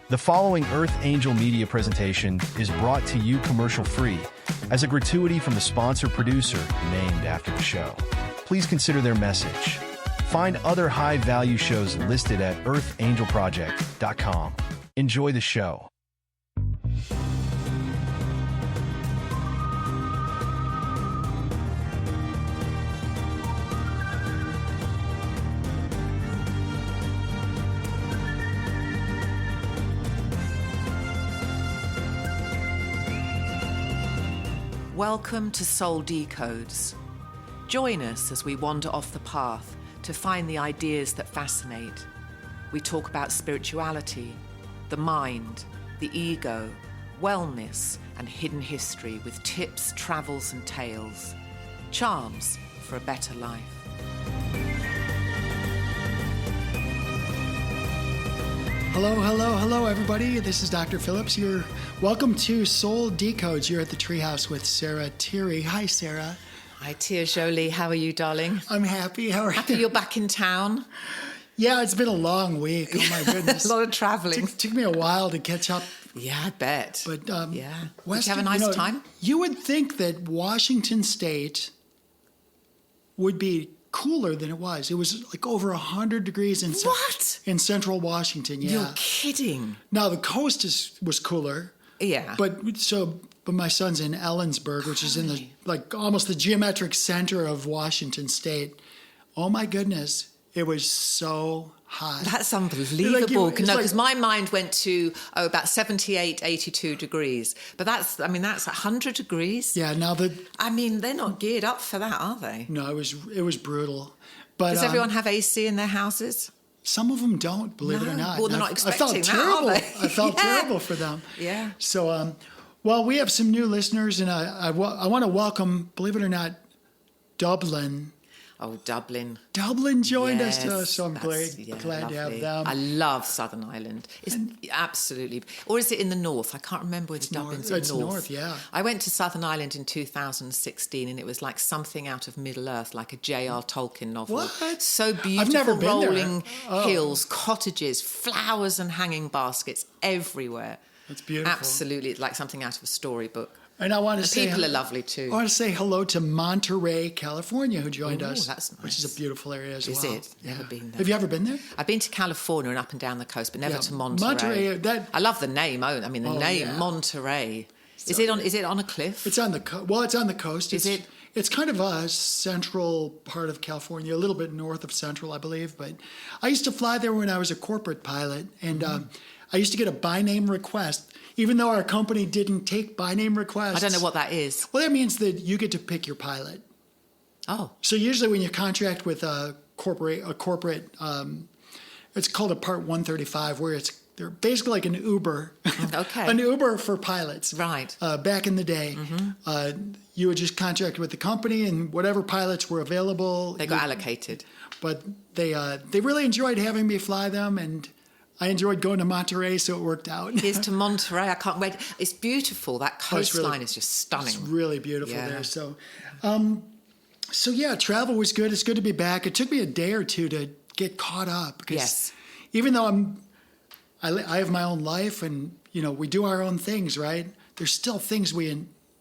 The following Earth Angel Media presentation is brought to you commercial-free as a gratuity from the sponsor producer named after the show. Please consider their message. Find other high-value shows listed at earthangelproject.com. Enjoy the show. Welcome to Soul Decodes. Join us as we wander off the path to find the ideas that fascinate. We talk about spirituality, the mind, the ego, wellness, and hidden history with tips, travels, and tales. Charms for a better life. Hello, everybody. This is Dr. Phillips. Welcome to Soul Decodes. You're at the Treehouse with Sarah Tirri. Hi, Sarah. Hi, Jolie. How are you, darling? I'm happy. How are you? Happy you're back in town? Yeah, it's been a long week. Oh, my goodness. A lot of traveling. It took me a while to catch up. Yeah, I bet. But yeah. Did you have a nice time? You would think that Washington State would be cooler than it was. It was like over 100 degrees in in central Washington. Yeah. You're kidding. Now the coast was cooler. Yeah. But my son's in Ellensburg, which is in almost the geometric center of Washington State. Oh my goodness, it was so hot. That's unbelievable. Because my mind went to about 78, 82 degrees. But that's 100 degrees. Yeah. Now they're not geared up for that, are they? No, it was brutal. But does everyone have AC in their houses? Some of them don't, believe it or not. Well, they're not expecting that, are they? I felt terrible for them. Yeah. So, well, we have some new listeners, and I want to welcome, believe it or not, Dublin. Oh, Dublin. Dublin joined us, so I'm glad lovely. to have them. I love Southern Ireland. It's absolutely. Or is it in the north? I can't remember whether Dublin's north. It's north. North, yeah. I went to Southern Ireland in 2016, and it was like something out of Middle Earth, like a J.R. Tolkien novel. What? So beautiful. I've never been rolling there. hills, cottages, flowers and hanging baskets everywhere. It's beautiful. Absolutely, like something out of a storybook. And I want to say people are lovely too. I want to say hello to Monterey, California, who joined us. That's nice. Which is a beautiful area as well. Is it? Never been there. Have you ever been there? I've been to California and up and down the coast, but never to Monterey. I love the name. The name Monterey. Is it on a cliff? It's on the it's on the coast. It's kind of a central part of California, a little bit north of central, I believe. But I used to fly there when I was a corporate pilot, and I used to get a by name request. Even though our company didn't take by name requests. I don't know what that is. Well, that means that you get to pick your pilot. Oh. So usually when you contract with a corporate, it's called a Part 135, where they're basically like an Uber. Okay. An Uber for pilots. Right. Back in the day, you would just contract with the company, and whatever pilots were available. They got allocated. But they really enjoyed having me fly them, and I enjoyed going to Monterey, so it worked out. Here's to Monterey. I can't wait. It's beautiful. That coastline is just stunning. It's really beautiful there. So, travel was good. It's good to be back. It took me a day or two to get caught up. Because even though I have my own life, and we do our own things, right? There's still things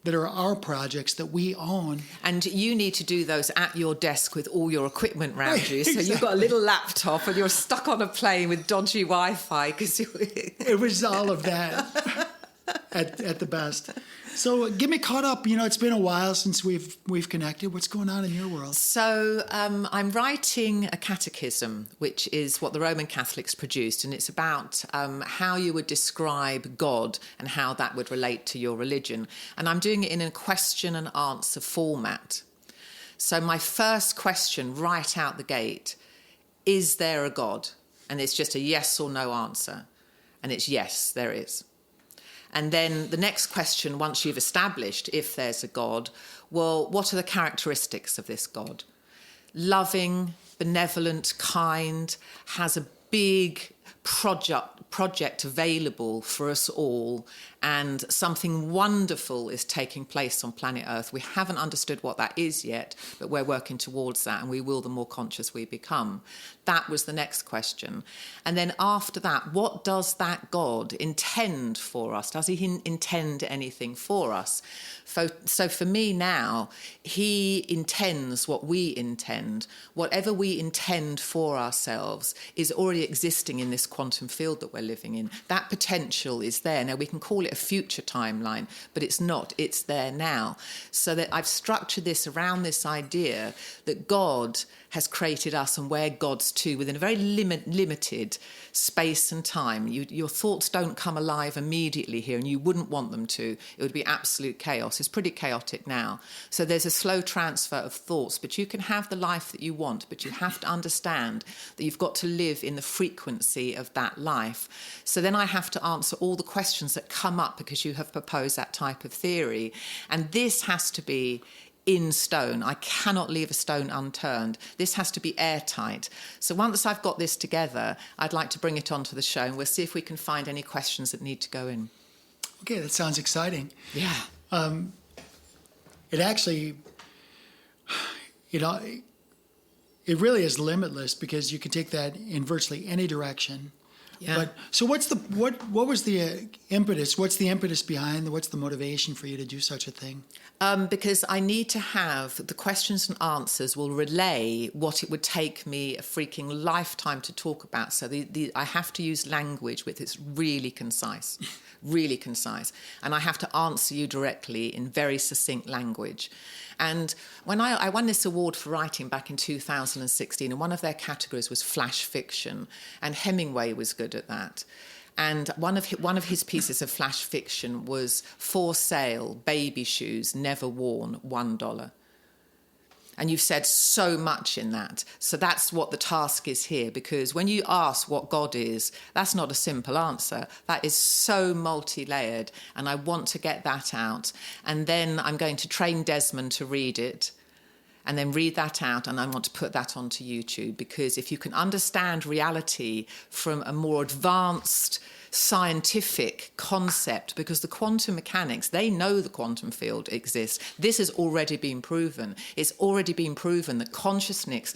that are our projects that we own. And you need to do those at your desk with all your equipment around you. So Exactly. you've got a little laptop and you're stuck on a plane with dodgy Wi-Fi. It was all of that at the best. So get me caught up. It's been a while since we've connected. What's going on in your world? So I'm writing a catechism, which is what the Roman Catholics produced, and it's about how you would describe God and how that would relate to your religion. And I'm doing it in a question and answer format. So my first question right out the gate, is there a God? And it's just a yes or no answer. And it's yes, there is. And then the next question, once you've established if there's a God, well, what are the characteristics of this God? Loving, benevolent, kind, has a big project available for us all, and something wonderful is taking place on planet Earth. We haven't understood what that is yet, but we're working towards that, and we will the more conscious we become. That was the next question. And then after that, what does that God intend for us? Does he intend anything for us? So for me now, he intends what we intend. Whatever we intend for ourselves is already existing in this quantum field that we're living in. That potential is there. Now, we can call it a future timeline, but it's not. It's there now. So that I've structured this around this idea that God has created us, and we're gods too, within a very limited space and time. Your thoughts don't come alive immediately here, and you wouldn't want them to. It would be absolute chaos. It's pretty chaotic now. So there's a slow transfer of thoughts, but you can have the life that you want, but you have to understand that you've got to live in the frequency of that life. So then I have to answer all the questions that come up because you have proposed that type of theory. And this has to be in stone. I cannot leave a stone unturned. This has to be airtight. So once I've got this together, I'd like to bring it onto the show, and we'll see if we can find any questions that need to go in. Okay, that sounds exciting. Yeah. It actually, it really is limitless because you can take that in virtually any direction. Yeah. But so what was the impetus? What's the impetus behind? What's the motivation for you to do such a thing? Because I need to have the questions and answers will relay what it would take me a freaking lifetime to talk about. So I have to use language with it's really concise, really concise. And I have to answer you directly in very succinct language. And when I won this award for writing back in 2016, and one of their categories was flash fiction, and Hemingway was good at that. And one of his pieces of flash fiction was For Sale, Baby Shoes, Never Worn, $1. And you've said so much in that. So that's what the task is here, because when you ask what God is, that's not a simple answer. That is so multi-layered, and I want to get that out. And then I'm going to train Desmond to read it, and then read that out, and I want to put that onto YouTube, because if you can understand reality from a more advanced scientific concept, because the quantum mechanics, they know the quantum field exists. This has already been proven. It's already been proven that consciousness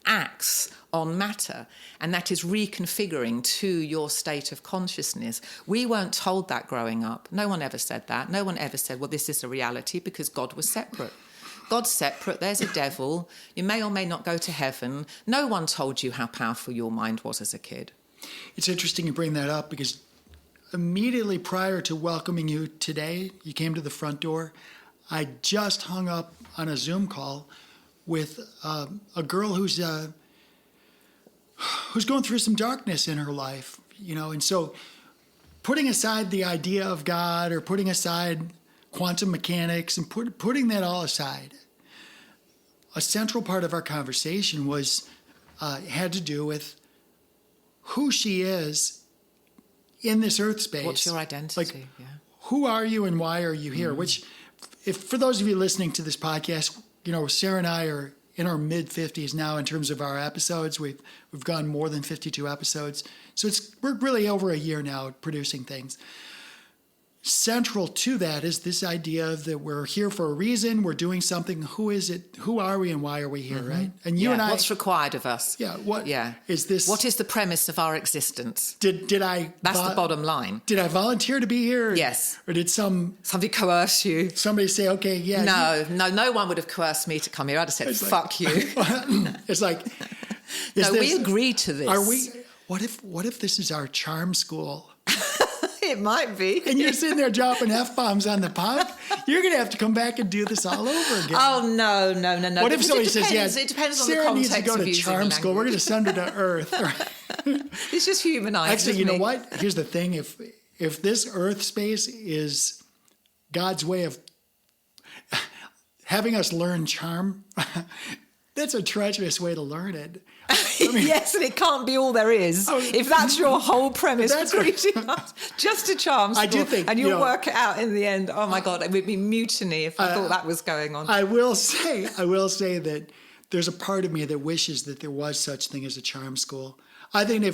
acts on matter, and that is reconfiguring to your state of consciousness. We weren't told that growing up. No one ever said that. No one ever said, well, this is a reality, because God was separate. God's separate, there's a devil, you may or may not go to heaven. No one told you how powerful your mind was as a kid. It's interesting you bring that up, because immediately prior to welcoming you today, you came to the front door, I just hung up on a Zoom call with a girl who's going through some darkness in her life, and so putting aside the idea of God or putting aside quantum mechanics and putting that all aside, a central part of our conversation had to do with who she is in this earth space. What's your identity? Who are you and why are you here? Which, if for those of you listening to this podcast, Sarah and I are in our mid-50s now in terms of our episodes. We've gone more than 52 episodes. So we're really over a year now producing things. Central to that is this idea that we're here for a reason, we're doing something. Who is it? Who are we and why are we here, right? And you and I... What's required of us? Is this... What is the premise of our existence? Did I... That's the bottom line. Did I volunteer to be here? Yes. Or did somebody coerce you? Somebody say, okay, yeah. No one would have coerced me to come here. I'd have said, fuck you. It's like... we agreed to this. Are we... What if this is our charm school? It might be. And you're sitting there dropping F-bombs on the pub. You're going to have to come back and do this all over again. Oh, no. What if somebody says, it depends on Sarah the context needs to go to charm language. school. We're going to send her to Earth. It's just humanized. Actually, you know what? Here's the thing. If this Earth space is God's way of having us learn charm, that's a treacherous way to learn it. Yes, and it can't be all there is. If that's your whole premise for creating us, just a charm school, I do think, and you'll work it out in the end. Oh my God, it would be mutiny if I thought that was going on. I will say that there's a part of me that wishes that there was such thing as a charm school. I think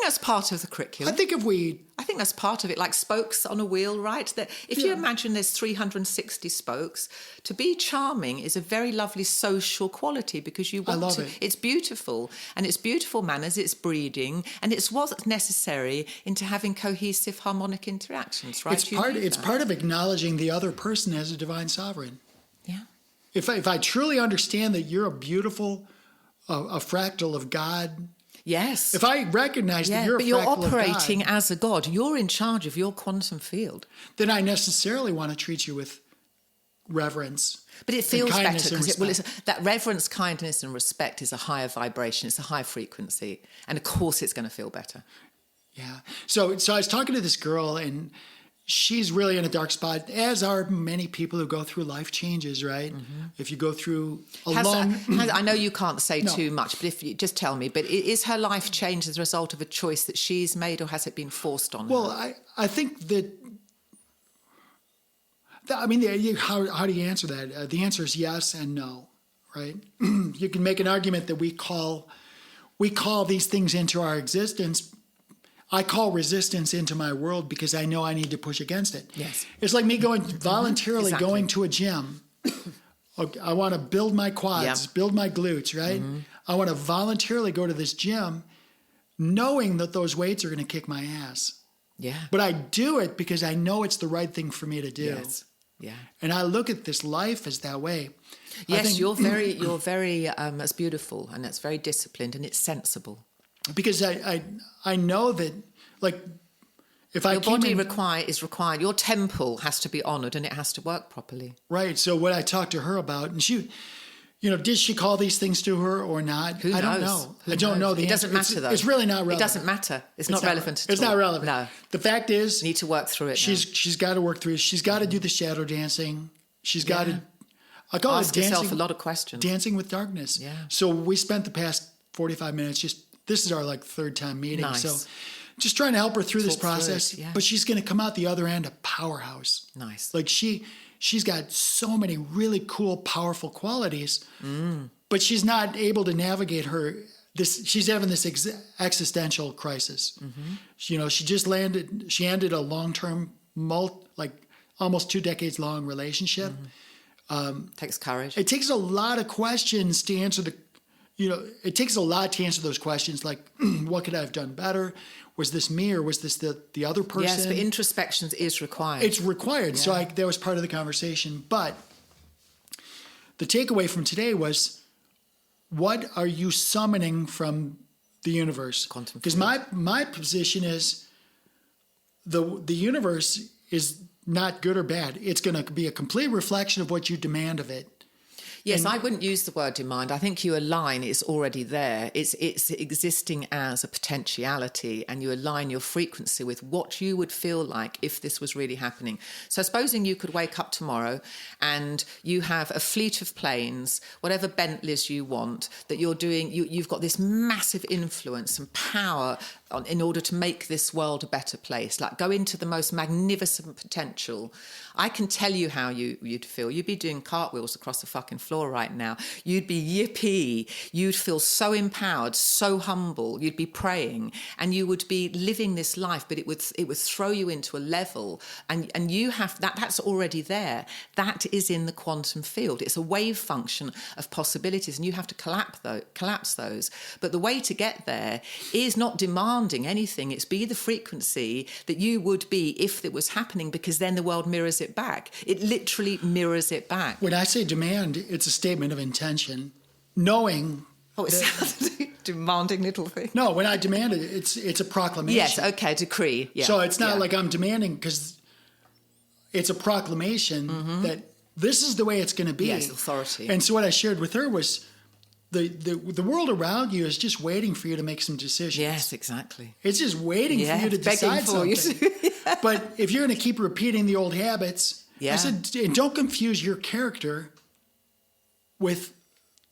that's part of the curriculum. I think think that's part of it, like spokes on a wheel, right? That if you imagine there's 360 spokes, to be charming is a very lovely social quality because you want to. It's beautiful, and it's beautiful manners, it's breeding, and it's what's necessary into having cohesive, harmonic interactions, right? It's part of acknowledging the other person as a divine sovereign. Yeah. If I truly understand that you're a beautiful, a fractal of God. Yes. If I recognize that you're a fractal of God. But you're operating as a God. You're in charge of your quantum field. Then I necessarily want to treat you with reverence. But it feels better because that reverence, kindness, and respect is a higher vibration. It's a high frequency. And of course it's going to feel better. Yeah. So I was talking to this girl, and she's really in a dark spot, as are many people who go through life changes, right? Mm-hmm. If you go through I know you can't say too much, but if you just tell me, but is her life changed as a result of a choice that she's made, or has it been forced on her? Well, I think that I mean, how do you answer that? The answer is yes and no, right? You can make an argument that we call these things into our existence. I call resistance into my world because I know I need to push against it. Yes. It's like me voluntarily going to a gym. I want to build my quads, build my glutes, right? Mm-hmm. I want to voluntarily go to this gym knowing that those weights are going to kick my ass. Yeah. But I do it because I know it's the right thing for me to do. Yes. Yeah. And I look at this life as that way. Yes, you're very it's beautiful, and it's very disciplined, and it's sensible. Because I know that, like, if your body is required, your temple has to be honoured and it has to work properly. Right. So what I talked to her about, and she, did she call these things to her or not? Who knows? I don't know. I don't know the answer. It doesn't matter, though. It's really not relevant. It doesn't matter. It's not relevant at all. It's not relevant. No. The fact is, you need to work through it. She's got to work through it. She's got to do the shadow dancing. She's got to. I call Ask it dancing. yourself a lot of questions. Dancing with darkness. Yeah. So we spent the past 45 minutes this is our third time meeting. Nice. So just trying to help her through this process. Yeah. But she's going to come out the other end a powerhouse. Nice. Like she's got so many really cool, powerful qualities, but she's not able to navigate she's having this existential crisis. Mm-hmm. She ended a long-term, almost 2 decades long relationship. Mm-hmm. Takes courage. It takes a lot of questions to answer it takes a lot to answer those questions, like, what could I have done better? Was this me, or was this the other person? Yes, but introspection is required. It's required. Yeah. So that was part of the conversation. But the takeaway from today was, what are you summoning from the universe? Because my position is the universe is not good or bad. It's going to be a complete reflection of what you demand of it. Yes, I wouldn't use the word demand. I think you align, it's already there. It's existing as a potentiality, and you align your frequency with what you would feel like if this was really happening. So supposing you could wake up tomorrow and you have a fleet of planes, whatever Bentleys you want, that you're doing, you've got this massive influence and power in order to make this world a better place, like go into the most magnificent potential. I can tell you how you'd feel. You'd be doing cartwheels across the fucking floor right now. You'd be yippee. You'd feel so empowered, so humble. You'd be praying, and you would be living this life, but it would throw you into a level, and you have that's already there. That is in the quantum field. It's a wave function of possibilities, and you have to collapse those. But the way to get there is not demanding anything. It's be the frequency that you would be if it was happening, because then the world mirrors it back. It literally mirrors it back. When I say demand, it's a statement of intention, knowing. Oh, it's demanding little thing. No, when I demand it, it's a proclamation. Yes, okay, decree. Yeah. So it's not like I'm demanding, because it's a proclamation that this is the way it's going to be. Yes, authority. And so what I shared with her was, the world around you is just waiting for you to make some decisions. Yes, exactly. It's just waiting for you to decide something. But if you're going to keep repeating the old habits, I said, and don't confuse your character with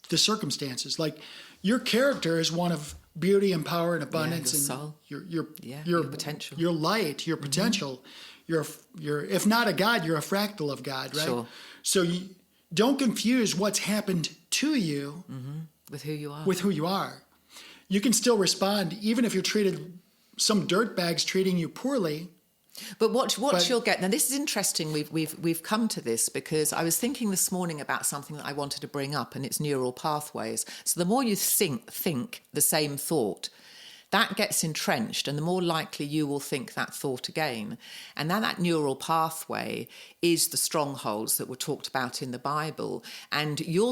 the circumstances. Like, your character is one of beauty and power and abundance, your and soul. your potential, your light, your potential. You're if not a god, you're a fractal of God, right? Sure. So don't confuse what's happened to you with who you are. With who you are. You can still respond, even if you're treated some dirtbags treating you poorly. But what you'll get now. This is interesting. We've come to this because I was thinking this morning about something that I wanted to bring up, and it's neural pathways. So the more you think the same thought, that gets entrenched, and the more likely you will think that thought again. And then that neural pathway is the strongholds that were talked about in the Bible. And your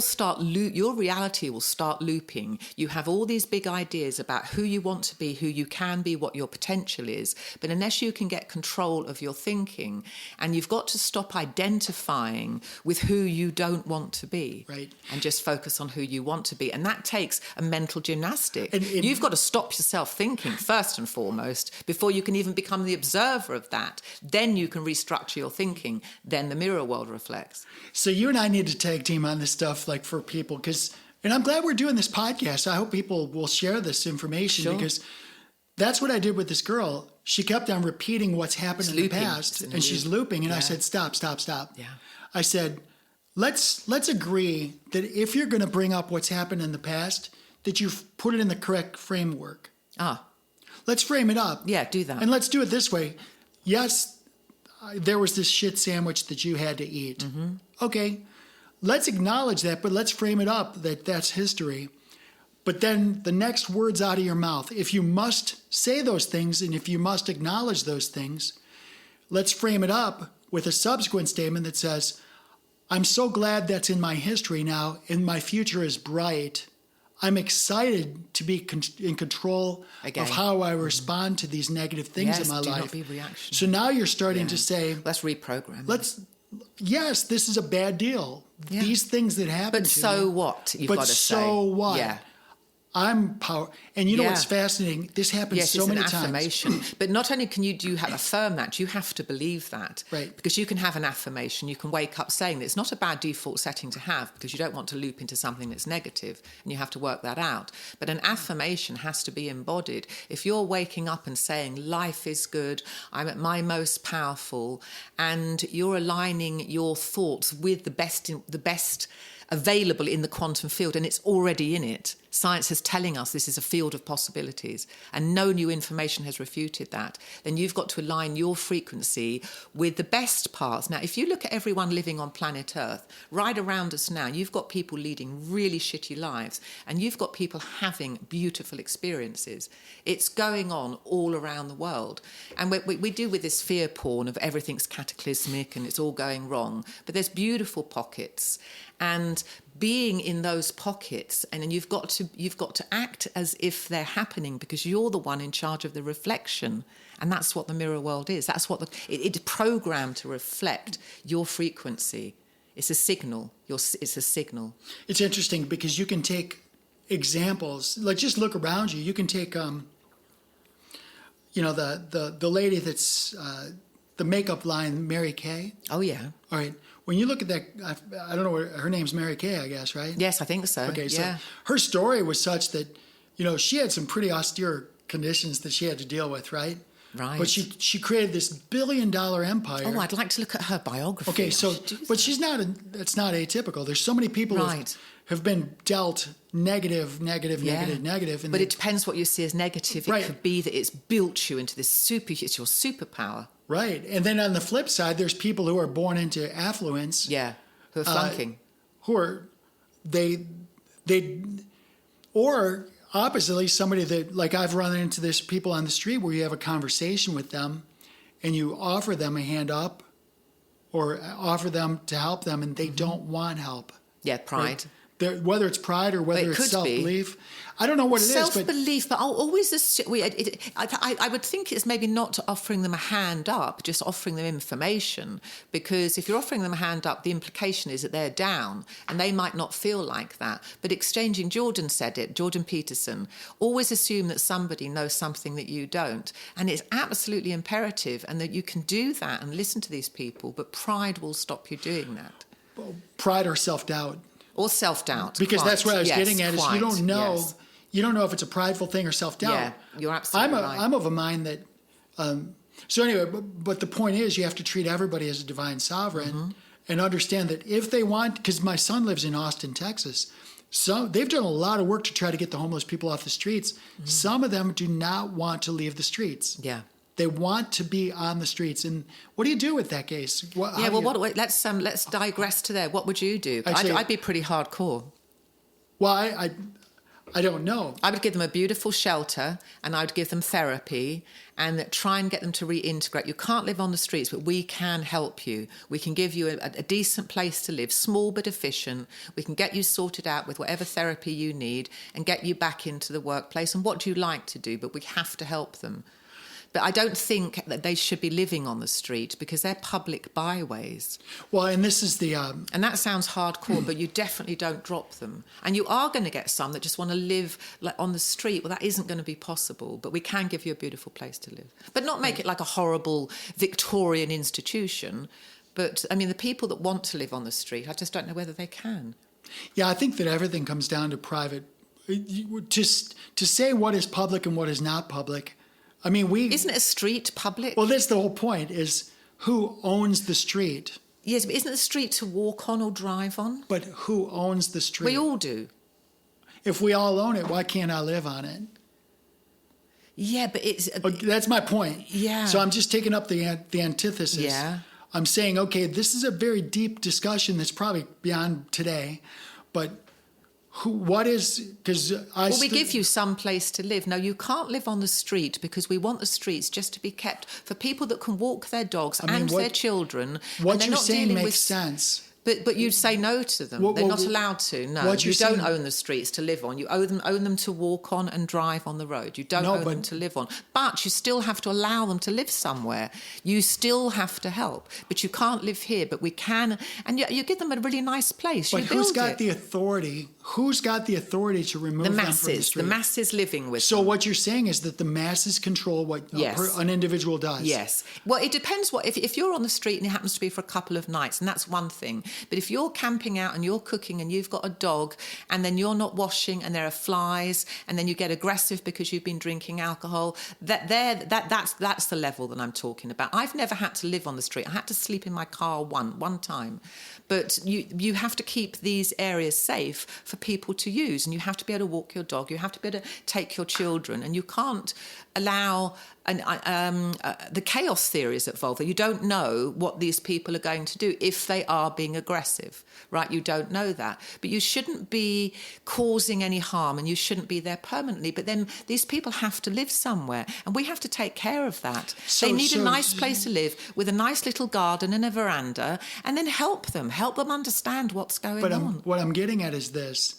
reality will start looping. You have all these big ideas about who you want to be, who you can be, what your potential is. But unless you can get control of your thinking, and you've got to stop identifying with who you don't want to be, right, and just focus on who you want to be. And that takes a mental gymnastic. You've got to stop yourself thinking first and foremost before you can even become the observer of that. Then you can restructure your thinking. Then the mirror world reflects. So you and I need to tag team on this stuff, like for people, and I'm glad we're doing this podcast. I hope people will share this information because that's what I did with this girl. She kept on repeating what's happened in the past, and she's looping. And I said, stop. Yeah. I said, let's agree that if you're going to bring up what's happened in the past, that you've put it in the correct framework. Let's frame it up. Yeah, do that. And let's do it this way. Yes, there was this shit sandwich that you had to eat. Mm-hmm. Okay, let's acknowledge that, but let's frame it up that that's history. But then the next words out of your mouth, if you must say those things and if you must acknowledge those things, let's frame it up with a subsequent statement that says, I'm so glad that's in my history now and my future is bright. I'm excited to be in control of how I respond to these negative things in my life. Not be reactionary. So now you're starting to say, let's reprogram. Yes, this is a bad deal. Yeah. These things that happen. But so what? You've got to say. But so what? Yeah. I'm power. And you know what's fascinating? This happens so many times. Yes, it's an affirmation. But not only can you affirm that, you have to believe that. Right. Because you can have an affirmation. You can wake up saying that. It's not a bad default setting to have because you don't want to loop into something that's negative and you have to work that out. But an affirmation has to be embodied. If you're waking up and saying, life is good, I'm at my most powerful, and you're aligning your thoughts with the best available in the quantum field, and it's already in it. Science is telling us this is a field of possibilities, and no new information has refuted that. Then you've got to align your frequency with the best parts. Now, if you look at everyone living on planet Earth, right around us now, you've got people leading really shitty lives, and you've got people having beautiful experiences. It's going on all around the world. And we do with this fear porn of everything's cataclysmic and it's all going wrong, but there's beautiful pockets. And being in those pockets, and then you've got to act as if they're happening because you're the one in charge of the reflection, and that's what the mirror world is. That's what it's programmed to reflect your frequency. It's a signal. It's a signal. It's interesting because you can take examples. Like just look around you. You can take, the lady that's the makeup line, Mary Kay. Oh yeah. All right. When you look at that, I don't know what her name's Mary Kay, I guess, right? Yes, I think so. Okay, yeah. So her story was such that, she had some pretty austere conditions that she had to deal with, right? Right. But she created this $1 billion empire. Oh, I'd like to look at her biography. Okay, so but she's not. It's not atypical. There's so many people who have been dealt negative, and but it depends what you see as negative. It could be that it's built you into this it's your superpower. Right. And then on the flip side, there's people who are born into affluence. Yeah. Who are flunking. Or oppositely, somebody that, like I've run into this people on the street where you have a conversation with them and you offer them a hand up or offer them to help them and they don't want help. Yeah, pride. Right? Whether it's pride or whether it's self-belief. I don't know what it is. Self-belief, but I'll always I would think it's maybe not offering them a hand up, just offering them information. Because if you're offering them a hand up, the implication is that they're down and they might not feel like that. But Jordan said it, Jordan Peterson, always assume that somebody knows something that you don't. And it's absolutely imperative and that you can do that and listen to these people, but pride will stop you doing that. Pride or self-doubt. Or self-doubt. Because that's what I was getting at is you don't know. Yes. You don't know if it's a prideful thing or self-doubt. Yeah, you're absolutely right. I'm of a mind that... so anyway, but the point is you have to treat everybody as a divine sovereign and understand that if they want... Because my son lives in Austin, Texas. So they've done a lot of work to try to get the homeless people off the streets. Some of them do not want to leave the streets. Yeah. They want to be on the streets. And what do you do with that case? Let's digress to there. What would you do? Actually, I'd be pretty hardcore. Well, I don't know. I would give them a beautiful shelter, and I would give them therapy and try and get them to reintegrate. You can't live on the streets, but we can help you. We can give you a decent place to live, small but efficient. We can get you sorted out with whatever therapy you need and get you back into the workplace. And what do you like to do? But we have to help them. But I don't think that they should be living on the street because they're public byways. Well, and this is the... And that sounds hardcore, but you definitely don't drop them. And you are going to get some that just want to live like on the street. Well, that isn't going to be possible, but we can give you a beautiful place to live. But not make it like a horrible Victorian institution. But, I mean, the people that want to live on the street, I just don't know whether they can. Yeah, I think that everything comes down to private. Just to say what is public and what is not public... I mean, Isn't a street public? Well, that's the whole point, is who owns the street? Yes, but isn't the street to walk on or drive on? But who owns the street? We all do. If we all own it, why can't I live on it? Yeah, but it's... That's my point. Yeah. So I'm just taking up the antithesis. Yeah. I'm saying, okay, this is a very deep discussion that's probably beyond today, but... What is, because we give you some place to live. No, you can't live on the street because we want the streets just to be kept for people that can walk their dogs and their children. What you're saying makes sense. But you say no to them. They're not allowed to. No, you don't own the streets to live on. You own them to walk on and drive on the road. You don't own them to live on. But you still have to allow them to live somewhere. You still have to help. But you can't live here. But we can. And you give them a really nice place. But who's got the authority? Who's got the authority to remove them from the street? The masses living with them. So what you're saying is that the masses control what an individual does. Yes. Well, it depends what... If you're on the street and it happens to be for a couple of nights, and that's one thing. But if you're camping out and you're cooking and you've got a dog and then you're not washing and there are flies and then you get aggressive because you've been drinking alcohol, that's the level that I'm talking about. I've never had to live on the street. I had to sleep in my car one time. But you have to keep these areas safe for people to use, and you have to be able to walk your dog. You have to be able to take your children, and you can't allow the chaos theory is involved. You don't know what these people are going to do if they are being aggressive, right? You don't know that. But you shouldn't be causing any harm, and you shouldn't be there permanently. But then these people have to live somewhere, and we have to take care of that. They need a nice place to live with a nice little garden and a veranda, and then help them understand what's going on. What I'm getting at is this.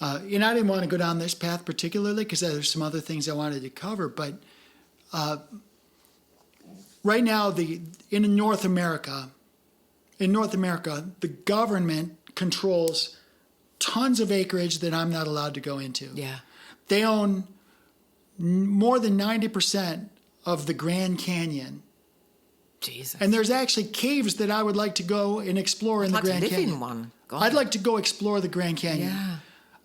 And I didn't want to go down this path particularly because there's some other things I wanted to cover. But right now, in North America, the government controls tons of acreage that I'm not allowed to go into. Yeah. They own more than 90% of the Grand Canyon. Jesus. And there's actually caves that I would like to go and explore in the Grand Canyon. I'd like to live in one. God. I'd like to go explore the Grand Canyon. Yeah.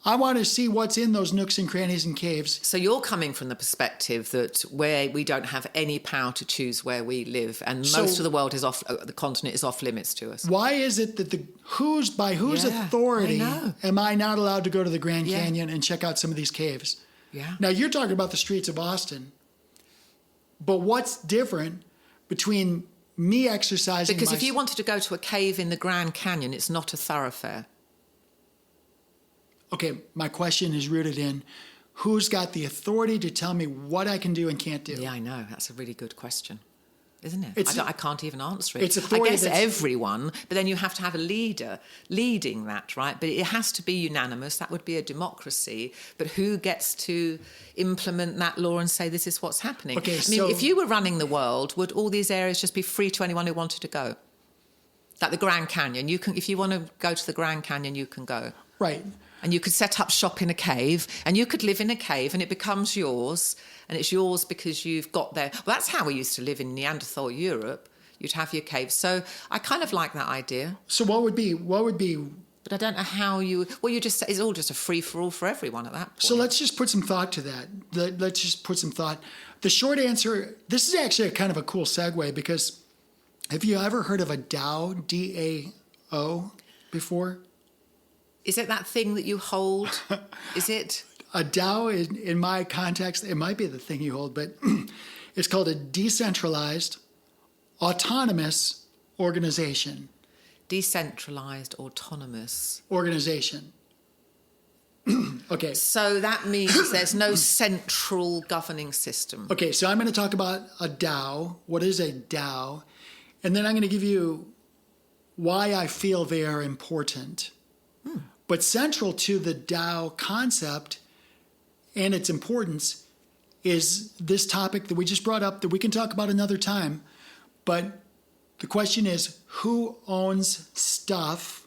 I want to see what's in those nooks and crannies and caves. So you're coming from the perspective that where we don't have any power to choose where we live, and most of the world the continent is off limits to us. Why is it that whose authority am I not allowed to go to the Grand Canyon and check out some of these caves? Yeah. Now you're talking about the streets of Austin, but what's different between me exercising? Because if you wanted to go to a cave in the Grand Canyon, it's not a thoroughfare. Okay, my question is rooted in who's got the authority to tell me what I can do and can't do? Yeah, I know. That's a really good question, isn't it? I can't even answer it. It's authority. I guess everyone, but then you have to have a leader leading that, right? But it has to be unanimous. That would be a democracy. But who gets to implement that law and say this is what's happening? Okay, I mean, if you were running the world, would all these areas just be free to anyone who wanted to go? Like the Grand Canyon, if you want to go to the Grand Canyon, you can go. Right. And you could set up shop in a cave, and you could live in a cave, and it becomes yours, and it's yours because you've got there. Well, that's how we used to live in Neanderthal Europe. You'd have your cave. So I kind of like that idea. So what would be? But I don't know how you... Well, you just... It's all just a free-for-all for everyone at that point. So let's just put some thought to that. Let's just put some thought. The short answer... This is actually kind of a cool segue, because have you ever heard of a DAO, D-A-O, before? Is it that thing that you hold? Is it? A DAO, in my context, it might be the thing you hold, but it's called a decentralized, autonomous organization. Decentralized, autonomous. Organization. Okay. So that means there's no central governing system. Okay, so I'm going to talk about a DAO. What is a DAO? And then I'm going to give you why I feel they are important. But central to the DAO concept and its importance is this topic that we just brought up that we can talk about another time. But the question is, who owns stuff,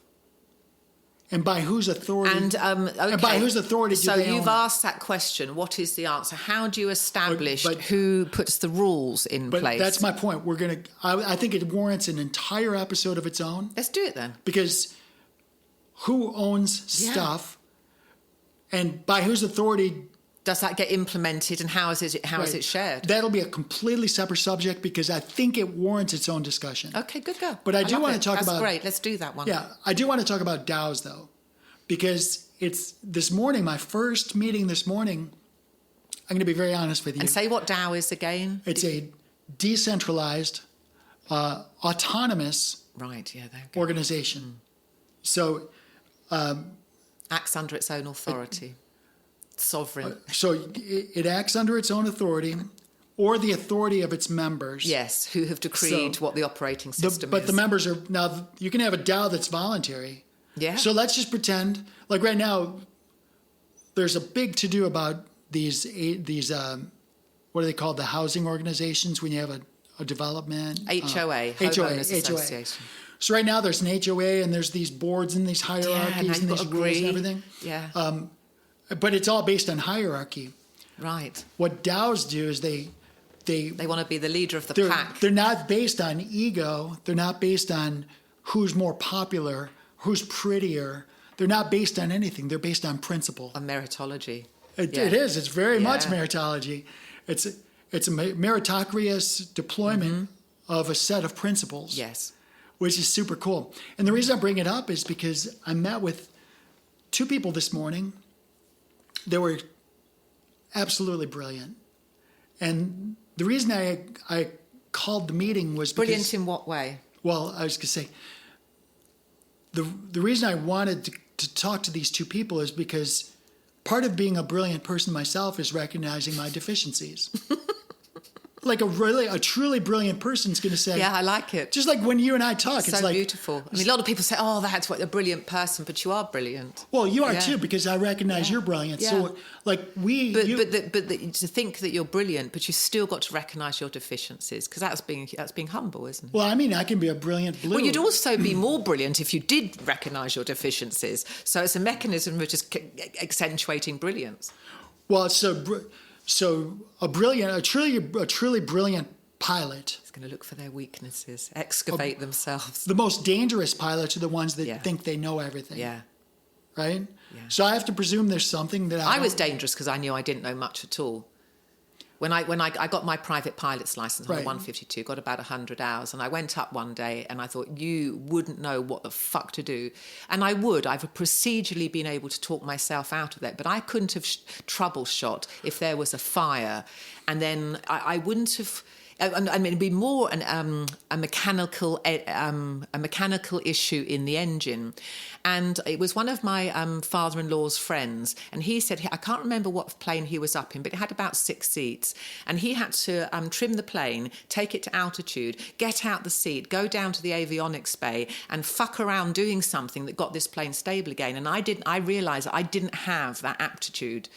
and by whose authority? And by whose authority do they own it? So you've asked that question. What is the answer? How do you establish who puts the rules in place? But that's my point. I think it warrants an entire episode of its own. Let's do it then. Because who owns stuff, and by whose authority does that get implemented, and how is it shared? That'll be a completely separate subject because I think it warrants its own discussion. Okay, good go. But I do want to talk about... That's great. Let's do that one. Yeah, I do want to talk about DAOs, though, because it's this morning, my first meeting this morning, I'm going to be very honest with you. And say what DAO is again. It's a decentralized, autonomous organization. So... acts under its own authority. Sovereign. So it acts under its own authority or the authority of its members. Yes, who have decreed what the operating system is. But the members are... Now, you can have a DAO that's voluntary. Yeah. So let's just pretend, like right now, there's a big to-do about these what are they called, the housing organizations when you have a development? HOA, Homeowners Association. So right now there's an HOA and there's these boards and these hierarchies and these rules and everything. Yeah. But it's all based on hierarchy. Right. What DAOs do is they want to be the leader of the pack. They're not based on ego. They're not based on who's more popular, who's prettier. They're not based on anything. They're based on principle. On meritology. It is. It's very much meritology. It's a meritocratic deployment of a set of principles. Yes. Which is super cool. And the reason I bring it up is because I met with two people this morning. They were absolutely brilliant. And the reason I called the meeting was because... Brilliant in what way? Well, I was going to say, the reason I wanted to talk to these two people is because part of being a brilliant person myself is recognizing my deficiencies. Like a truly brilliant person's going to say... Yeah, I like it. Just like when you and I talk, it's like... beautiful. I mean, a lot of people say, oh, that's what a brilliant person, but you are brilliant. Well, you are too, because I recognize you're brilliant. Yeah. So, like, to think that you're brilliant, but you still got to recognize your deficiencies, because that's being humble, isn't it? Well, I mean, I can be a brilliant blue. Well, you'd also be more brilliant if you did recognize your deficiencies. So it's a mechanism of just accentuating brilliance. Well, So a truly brilliant pilot is going to look for their weaknesses, excavate themselves. The most dangerous pilots are the ones that think they know everything. Yeah. Right? Yeah. So I have to presume there's something that I was dangerous because I knew I didn't know much at all. When I got my private pilot's license on the 152, got about 100 hours, and I went up one day and I thought, you wouldn't know what the fuck to do. And I would. I've procedurally been able to talk myself out of that, but I couldn't have troubleshot if there was a fire. And then I wouldn't have... I mean, it'd be more a mechanical issue in the engine. And it was one of my father-in-law's friends, and he said, I can't remember what plane he was up in, but it had about 6 seats, and he had to trim the plane, take it to altitude, get out the seat, go down to the avionics bay, and fuck around doing something that got this plane stable again. And I realised I didn't have that aptitude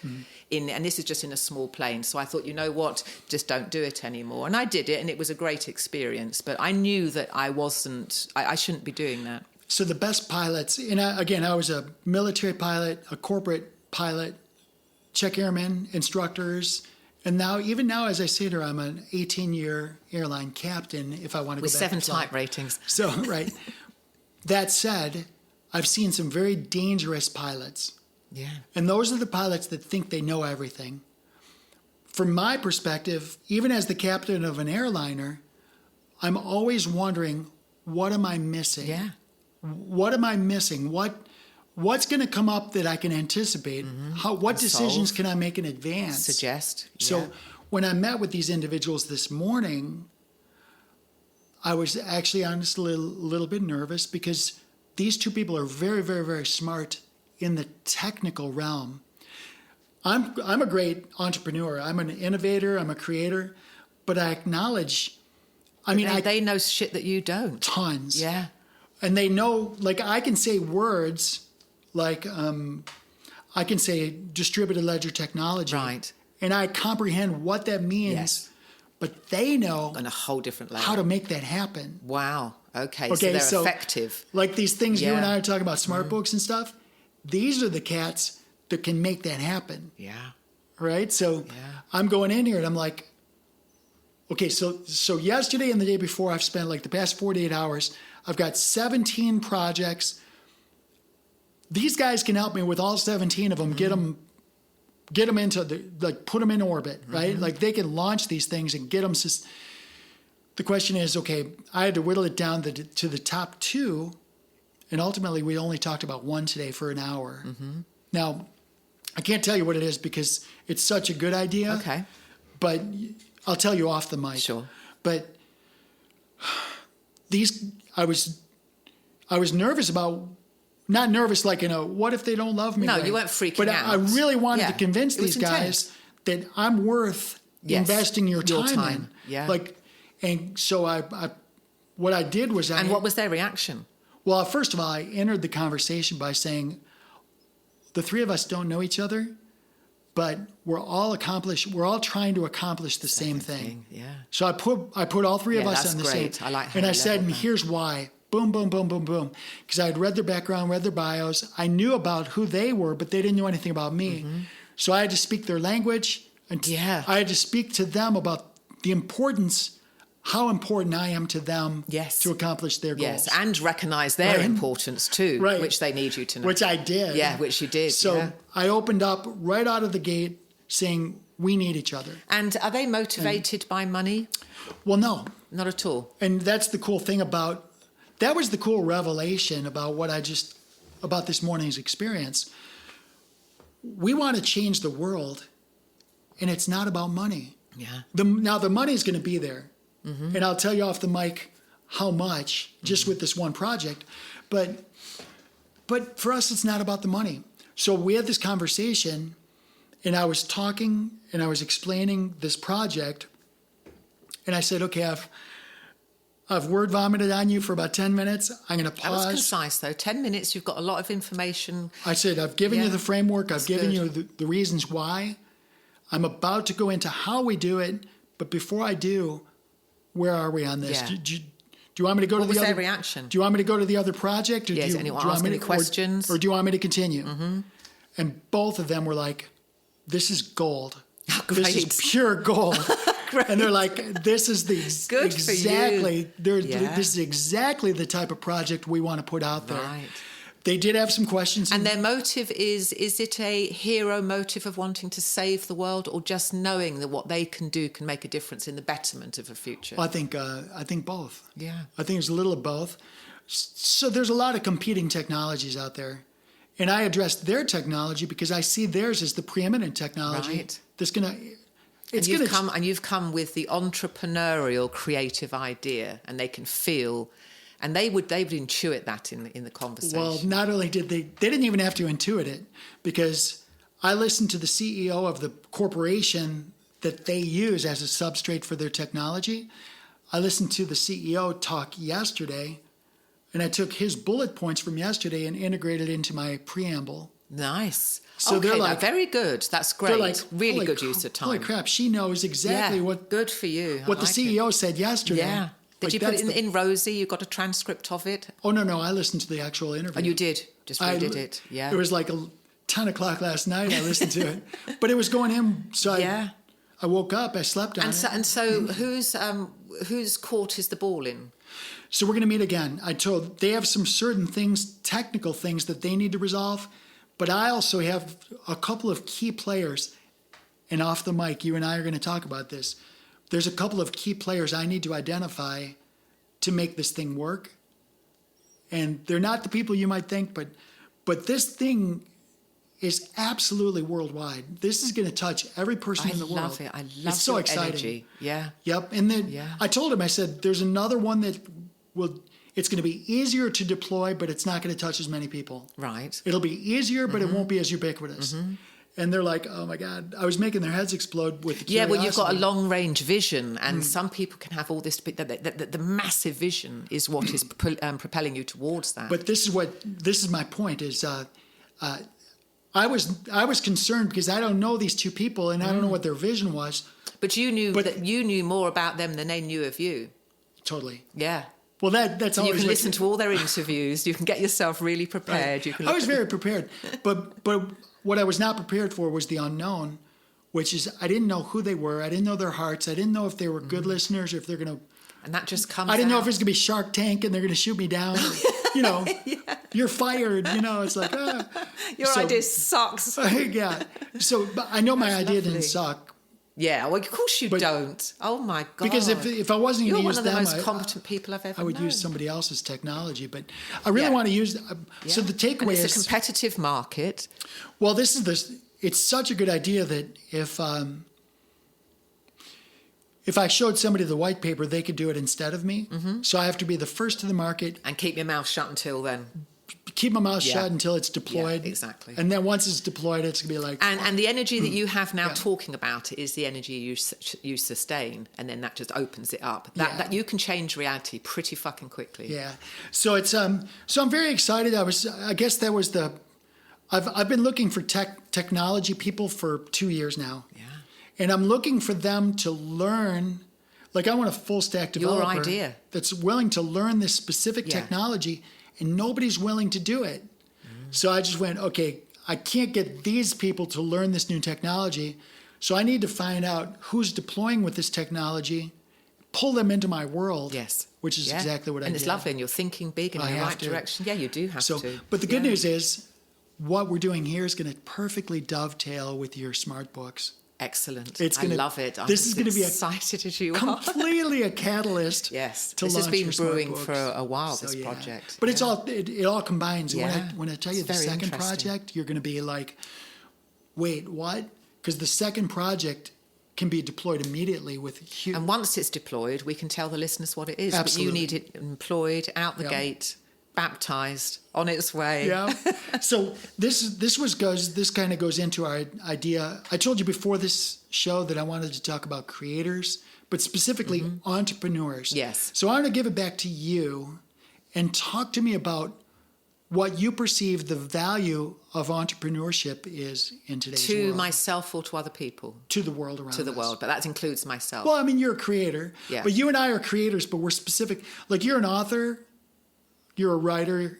and this is just in a small plane. So I thought, you know what, just don't do it anymore. And I did it, and it was a great experience. But I knew that I shouldn't be doing that. So the best pilots, and I was a military pilot, a corporate pilot, check airmen, instructors, and even now, as I sit here, I'm an 18-year airline captain if I want to go back. With 7 type ratings. So, right. That said, I've seen some very dangerous pilots. Yeah. And those are the pilots that think they know everything. From my perspective, even as the captain of an airliner, I'm always wondering, what am I missing? Yeah. What am I missing? what's going to come up that I can anticipate? What decisions can I make in advance? Suggest. So when I met with these individuals this morning, I was actually honestly a little bit nervous because these two people are very, very, very smart in the technical realm. I'm a great entrepreneur. I'm an innovator. I'm a creator. But I acknowledge, they know shit that you don't. Tons. Yeah. And they know, like, I can say words like, I can say distributed ledger technology. Right. And I comprehend what that means. Yes. But they know on a whole different level how to make that happen. Wow. Okay, so they're effective. Like these things you and I are talking about, smart books and stuff, these are the cats that can make that happen. Yeah. Right? So I'm going in here and I'm like, okay, so yesterday and the day before, I've spent like the past 48 hours, I've got 17 projects. These guys can help me with all 17 of them, get them into put them in orbit, right? Like they can launch these things and get them. The question is, okay, I had to whittle it down to the top 2, and ultimately we only talked about one today for an hour. Now, I can't tell you what it is because it's such a good idea. Okay. But I'll tell you off the mic. Sure. But I was nervous about, not nervous like, what if they don't love me? No, right? you weren't freaking out. But I really wanted to convince these guys that I'm worth investing your time in. Yeah. And so what I did was And what was their reaction? Well, first of all, I entered the conversation by saying, the three of us don't know each other, but we're all trying to accomplish the same thing. Yeah. So I put all three of us on the same. I like how and I you said, and that. here's why. Boom, boom, boom, boom, boom. Because I had read their background, read their bios. I knew about who they were, but they didn't know anything about me. So I had to speak their language. And I had to speak to them about the importance, how important I am to them to accomplish their goals. Yes, and recognize their importance too, which they need you to know. Which I did. Yeah, which you did. So I opened up right out of the gate saying, we need each other. And are they motivated by money? Well, no. Not at all. And that's the cool thing that was the cool revelation about about this morning's experience. We want to change the world, and it's not about money. Yeah. Now the money's going to be there. And I'll tell you off the mic how much, just with this one project. But for us, it's not about the money. So we had this conversation, and I was talking, and I was explaining this project, and I said, okay, I've word vomited on you for about 10 minutes. I'm going to pause. That was concise, though. 10 minutes, you've got a lot of information. I said, I've given you the framework. I've given you the reasons why. I'm about to go into how we do it. But before I do, where are we on this? Yeah. Do you want me to go to the other? What was their reaction? Do you want me to go to the other project? Or Yes, do anyone you want ask me any to, questions? Or do you want me to continue? And both of them were like, this is gold. Oh, this is pure gold. And they're like, this is this is exactly the type of project we want to put out there. Right. They did have some questions. And their motive is it a hero motive of wanting to save the world, or just knowing that what they can do can make a difference in the betterment of a future? I think both. Yeah. I think there's a little of both. So there's a lot of competing technologies out there. And I addressed their technology because I see theirs as the preeminent technology that's going to... You've come with the entrepreneurial creative idea, and they can feel, and they would intuit that in the conversation. Well, not only did they didn't even have to intuit it, because I listened to the CEO of the corporation that they use as a substrate for their technology. I listened to the CEO talk yesterday, and I took his bullet points from yesterday and integrated it into my preamble. Nice. So they're like, very good. That's great. They're like, really good use of time. Holy crap, she knows exactly what. Good for you. What the CEO said yesterday. Yeah. Did you put it in Rosie? You got a transcript of it? Oh no, I listened to the actual interview. Oh, you did. Just redid it. Yeah. It was like 10 o'clock last night. I listened to it, but it was going in. So I woke up. I slept on it. And so whose court is the ball in? So we're going to meet again. They have some certain things, technical things that they need to resolve. But I also have a couple of key players, and off the mic, you and I are going to talk about this. There's a couple of key players I need to identify to make this thing work. And they're not the people you might think, but But this thing is absolutely worldwide. This is going to touch every person in the world. I love it. I love it's so your exciting. energy. Yeah. Yep. And then I told him, I said, there's another one that it's going to be easier to deploy, but it's not going to touch as many people. Right. It'll be easier, but it won't be as ubiquitous. And they're like, oh my God, I was making their heads explode with the curiosity. Yeah, well, you've got a long range vision, and some people can have all this, the massive vision is what is propelling you towards that. But this is my point is, I was concerned because I don't know these two people and I don't know what their vision was. But you knew more about them than they knew of you. Totally. Yeah. Well, that's always. You can listen to all their interviews. You can get yourself really prepared. Right. I was very prepared, but what I was not prepared for was the unknown, which is I didn't know who they were. I didn't know their hearts. I didn't know if they were good listeners or if they're going to. And that just comes. I didn't know if it's going to be Shark Tank and they're going to shoot me down. You're fired. It's like your idea sucks. Yeah. So but I know my idea didn't suck. Yeah, well, of course you don't. Oh my God! Because if I wasn't going to use them, you're one of the most competent people I've ever known. I would use somebody else's technology, but I really want to use. So the takeaway is it's a competitive market. Well, it's such a good idea that if I showed somebody the white paper, they could do it instead of me. So I have to be the first to the market and keep your mouth shut until then. Keep my mouth shut until it's deployed. Yeah, exactly. And then once it's deployed, it's going to be like... And the energy that you have now talking about it is the energy you sustain, and then that just opens it up. That you can change reality pretty fucking quickly. Yeah. So it's so I'm very excited. I guess that was I've been looking for technology people for 2 years now. Yeah. And I'm looking for them to learn, like I want a full stack developer your idea that's willing to learn this specific technology, and nobody's willing to do it. So I just went, okay, I can't get these people to learn this new technology, so I need to find out who's deploying with this technology, pull them into my world. Yes. Which is exactly what I did. And it's lovely, and you're thinking big and in the right direction. Yeah, you do have to. But the good news is, what we're doing here is going to perfectly dovetail with your smart books. Excellent. I love it. I'm this is going to be excited as you completely a catalyst. Yes. To this launch has been your smart brewing books. for a while, this project. But it all combines. Yeah. When I tell you the second project, you're going to be like, wait, what? Because the second project can be deployed immediately with huge... And once it's deployed, we can tell the listeners what it is. Absolutely. But you need it employed, out the gate, baptized, on its way. Yeah. So this kind of goes into our idea. I told you before this show that I wanted to talk about creators, but specifically entrepreneurs. Yes. So I want to give it back to you and talk to me about what you perceive the value of entrepreneurship is in today's world. To myself or to other people? To the world around us. To the world, but that includes myself. Well, I mean, you're a creator. Yeah. But you and I are creators, but we're specific. Like, you're an author, you're a writer,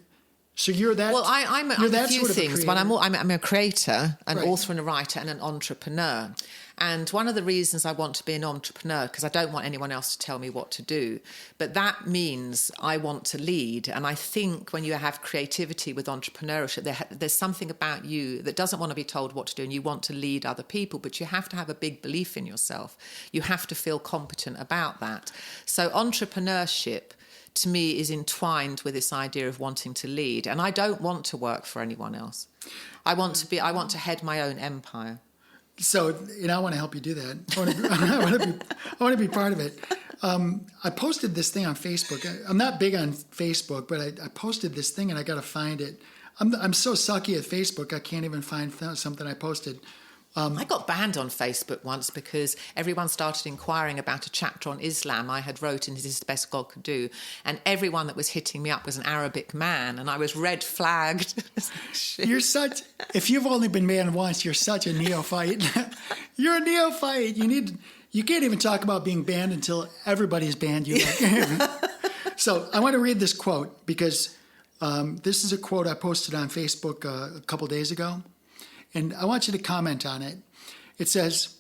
so you're that. Well, I'm a few things, but I'm a creator, an author and a writer, and an entrepreneur. And one of the reasons I want to be an entrepreneur, because I don't want anyone else to tell me what to do, but that means I want to lead. And I think when you have creativity with entrepreneurship, there's something about you that doesn't want to be told what to do, and you want to lead other people, but you have to have a big belief in yourself. You have to feel competent about that. So entrepreneurship, to me, is entwined with this idea of wanting to lead. And I don't want to work for anyone else. I want to head my own empire. So, I want to help you do that. I want to be part of it. I posted this thing on Facebook. I'm not big on Facebook, but I posted this thing and I got to find it. I'm so sucky at Facebook, I can't even find something I posted. I got banned on Facebook once because everyone started inquiring about a chapter on Islam I had wrote in This is the Best God Could Do, and everyone that was hitting me up was an Arabic man, and I was red flagged. If you've only been banned once, you're such a neophyte. You're a neophyte. You can't even talk about being banned until everybody's banned you. So I want to read this quote because this is a quote I posted on Facebook a couple days ago. And I want you to comment on it. It says,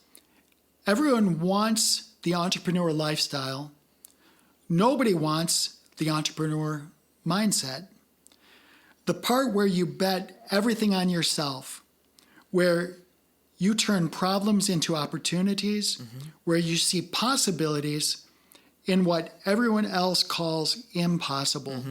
everyone wants the entrepreneur lifestyle. Nobody wants the entrepreneur mindset. The part where you bet everything on yourself, where you turn problems into opportunities, where you see possibilities in what everyone else calls impossible.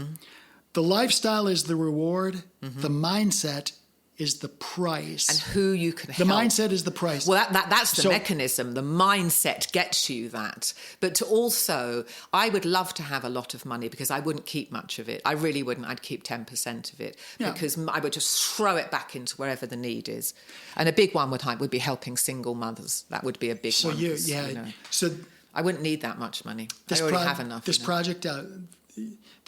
The lifestyle is the reward. The mindset is the price. And who you can help. The mindset is the price. Well, that's the mechanism. The mindset gets you that. But to also, I would love to have a lot of money because I wouldn't keep much of it. I really wouldn't. I'd keep 10% of it because I would just throw it back into wherever the need is. And a big one would be helping single mothers. That would be a big one. So I wouldn't need that much money. I already have enough. This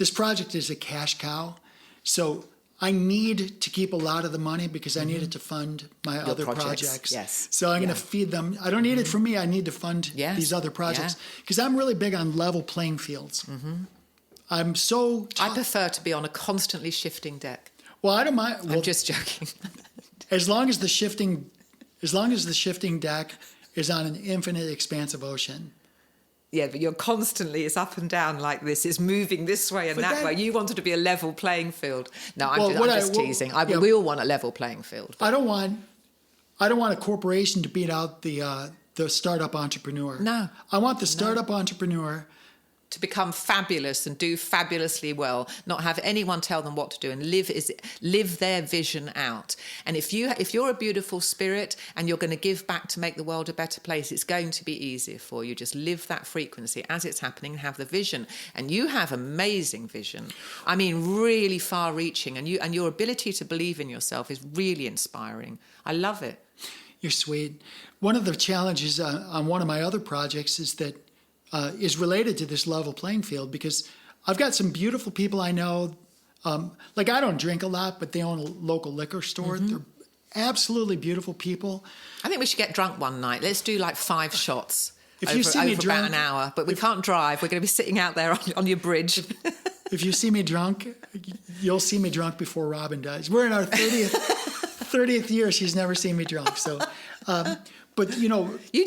project is a cash cow. So I need to keep a lot of the money because I need it to fund my other projects. Yes. So I'm going to feed them. I don't need it for me. I need to fund these other projects because I'm really big on level playing fields. I'm so... I prefer to be on a constantly shifting deck. Well, I don't mind. I'm just joking. as long as the shifting deck is on an infinite expansive ocean. Yeah, but you're constantly, it's up and down like this. It's moving this way and that way. You wanted to be a level playing field. No, I'm just teasing. We all want a level playing field. But I don't want a corporation to beat out the startup entrepreneur. No. I want the startup entrepreneur to become fabulous and do fabulously well, not have anyone tell them what to do, and live their vision out. And if you're a beautiful spirit and you're going to give back to make the world a better place, it's going to be easier for you. Just live that frequency as it's happening and have the vision. And you have amazing vision. I mean, really far-reaching, and your ability to believe in yourself is really inspiring. I love it. You're sweet. One of the challenges on one of my other projects is that is related to this level playing field because I've got some beautiful people I know. Like I don't drink a lot, but they own a local liquor store. They're absolutely beautiful people. I think we should get drunk one night. Let's do like 5 shots over drunk, about an hour. But we can't drive. We're going to be sitting out there on your bridge. If you see me drunk, you'll see me drunk before Robin does. We're in our 30th year. She's never seen me drunk. So... But, you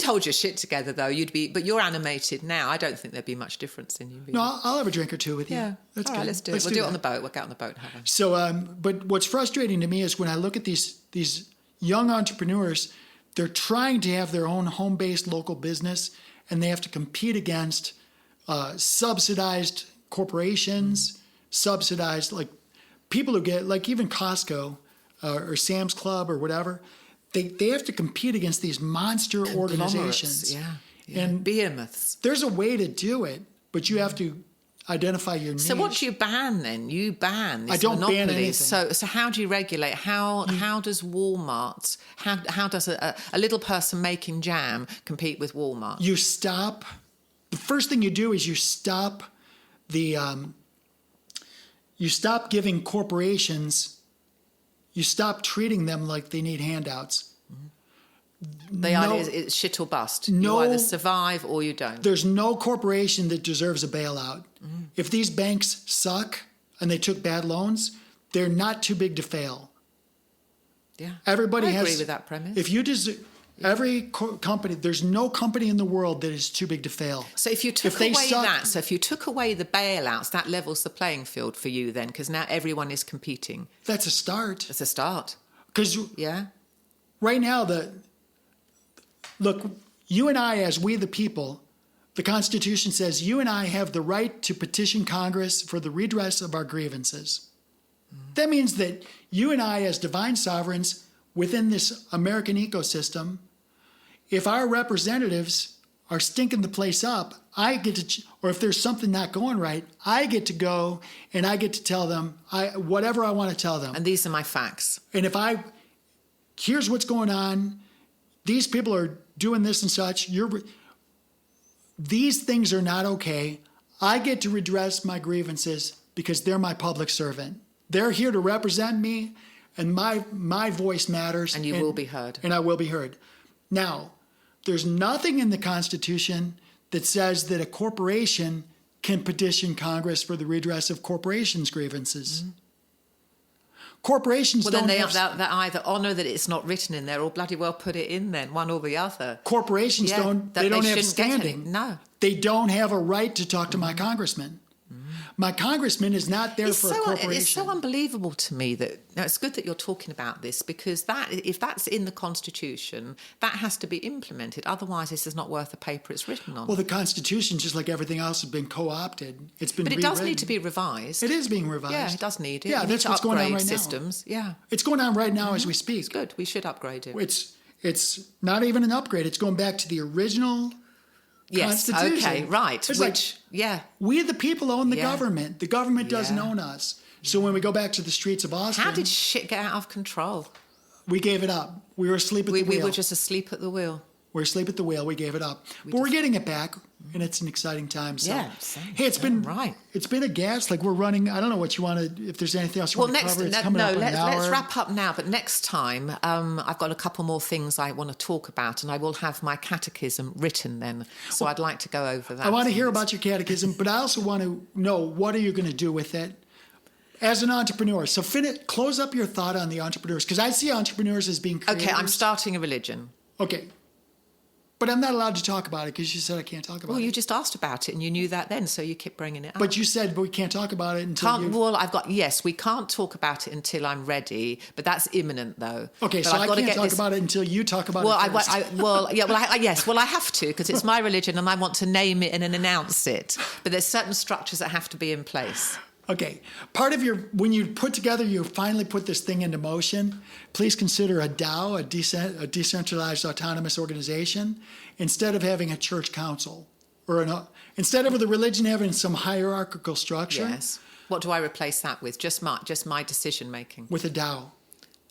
hold your shit together, though. But you're animated now. I don't think there'd be much difference in you. Really. No, I'll have a drink or two with you. Yeah. That's all good. Right, let's do it. We'll do it on the boat. We'll get on the boat and have it. So, but what's frustrating to me is when I look at these young entrepreneurs, they're trying to have their own home-based local business, and they have to compete against subsidized corporations, subsidized, like, people who get, like even Costco or Sam's Club or whatever. They have to compete against these monster organizations. Yeah. And behemoths. There's a way to do it, but you have to identify your niche. So what do you ban then? You ban these I don't monopolies. ban anything. So how do you regulate? How does Walmart, how does a little person making jam compete with Walmart? You stop. The first thing you do is you stop giving corporations. You stop treating them like they need handouts. It's shit or bust. You either survive or you don't. There's no corporation that deserves a bailout. If these banks suck and they took bad loans, they're not too big to fail. Yeah, I agree with that premise. If you every company, there's no company in the world that is too big to fail. So if you took away the bailouts, that levels the playing field for you then, because now everyone is competing. That's a start. It's a start. Because right now, look, you and I, as we the people, the Constitution says you and I have the right to petition Congress for the redress of our grievances. That means that you and I, as divine sovereigns within this American ecosystem, if our representatives are stinking the place up, I get to, or if there's something not going right, I get to go and I get to tell them whatever I want to tell them. And these are my facts. And here's what's going on. These people are doing this and such. These things are not okay. I get to redress my grievances because they're my public servant. They're here to represent me, and my voice matters. And you will be heard. And I will be heard. Now, there's nothing in the Constitution that says that a corporation can petition Congress for the redress of corporations' grievances. Corporations don't have... they either honour that it's not written in there or bloody well put it in then, one or the other. Corporations don't have standing. No. They don't have a right to talk to my congressman. My congressman is not there for a corporation. It's so unbelievable to me that now it's good that you're talking about this, because if that's in the Constitution, that has to be implemented. Otherwise, this is not worth the paper it's written on. Well, the Constitution, just like everything else, has been co-opted. It's been But it rewritten. does need to be revised. It is being revised. Yeah, it does need it. Yeah, We that's need to what's going on upgrade right systems. now. Yeah. It's going on right now as we speak. It's good. We should upgrade it. It's not even an upgrade. It's going back to the original Constitution. Okay, right. It's we the people own the government. The government doesn't own us. So when we go back to the streets of Austin... How did shit get out of control? We gave it up. We were asleep at the wheel. We were just asleep at the wheel. We're asleep at the wheel. We gave it up. We're getting it back, and it's an exciting time. So. Yeah. Hey, it's been a gas. Like, we're running... I don't know what you want to... If there's anything else you want to cover, it's coming up in an hour. Let's wrap up now. But next time, I've got a couple more things I want to talk about, and I will have my catechism written then. So I'd like to go over that. I want to hear about your catechism, but I also want to know, what are you going to do with it as an entrepreneur? So close up your thought on the entrepreneurs, because I see entrepreneurs as being creators. Okay, I'm starting a religion. Okay. But I'm not allowed to talk about it because you said I can't talk about it. Well, you just asked about it and you knew that then, so you keep bringing it up. But you said we can't talk about it until Yes, we can't talk about it until I'm ready, but that's imminent though. Okay, but so I can't talk about it until you talk about it first. I have to, because it's my religion and I want to name it and then announce it. But there's certain structures that have to be in place. Okay. Part of when you finally put this thing into motion, please consider a DAO, a decentralized autonomous organization, instead of having a church council. Instead of the religion having some hierarchical structure. Yes. What do I replace that with? Just my decision making. With a DAO.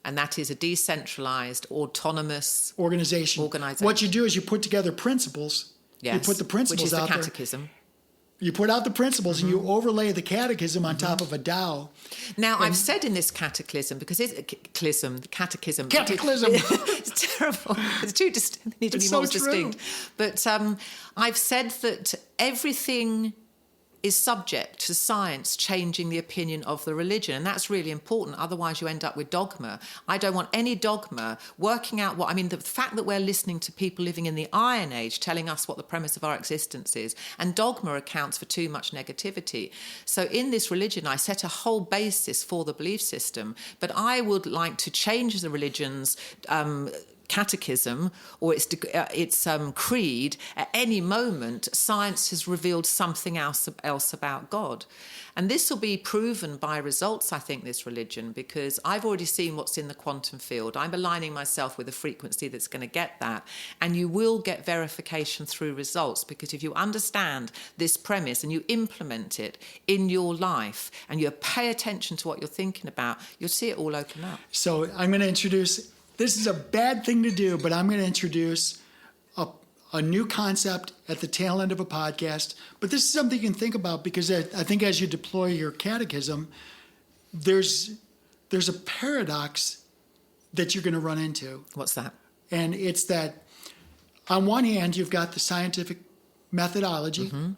And that is a decentralized, autonomous organization. What you do is you put together principles. Yes. You put the principles out there. Which is the catechism. You put out the principles and you overlay the catechism on top of a DAO. Now, I've said in this catechism, because it's catechism. Cataclysm. It's terrible. It's too distinct. They need to be more distinct. But I've said that everything is subject to science changing the opinion of the religion. And that's really important. Otherwise, you end up with dogma. I don't want any dogma working out the fact that we're listening to people living in the Iron Age telling us what the premise of our existence is. And dogma accounts for too much negativity. So in this religion, I set a whole basis for the belief system. But I would like to change the religion's catechism or its creed at any moment. Science has revealed something else about God, and this will be proven by results, I think, this religion, because I've already seen what's in the quantum field. I'm aligning myself with a frequency that's going to get that, and you will get verification through results, because if you understand this premise and you implement it in your life and you pay attention to what you're thinking about, you'll see it all open up. So I'm going to introduce... This is a bad thing to do, but I'm going to introduce a new concept at the tail end of a podcast. But this is something you can think about, because I think as you deploy your catechism, there's a paradox that you're going to run into. What's that? And it's that on one hand, you've got the scientific methodology. Mm-hmm.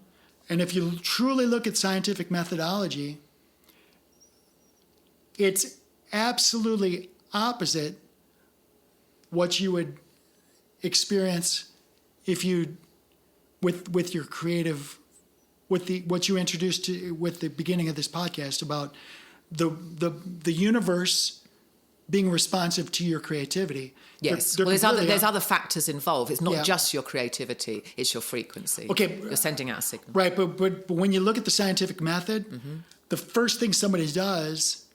And if you truly look at scientific methodology, it's absolutely opposite what you would experience if you, with your creative, what you introduced to with the beginning of this podcast about the universe being responsive to your creativity. Yes, there's other factors involved. It's not just your creativity; it's your frequency. Okay, you're sending out a signal. Right, but when you look at the scientific method, the first thing somebody does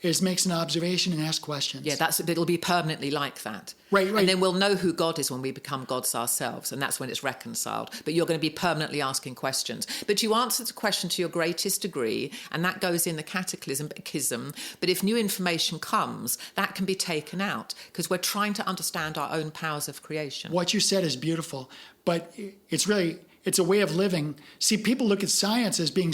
is makes an observation and asks questions. Yeah, it'll be permanently like that. Right. And then we'll know who God is when we become gods ourselves, and that's when it's reconciled. But you're going to be permanently asking questions. But you answer the question to your greatest degree, and that goes in the catechism. But if new information comes, that can be taken out, because we're trying to understand our own powers of creation. What you said is beautiful, but it's a way of living. See, people look at science as being...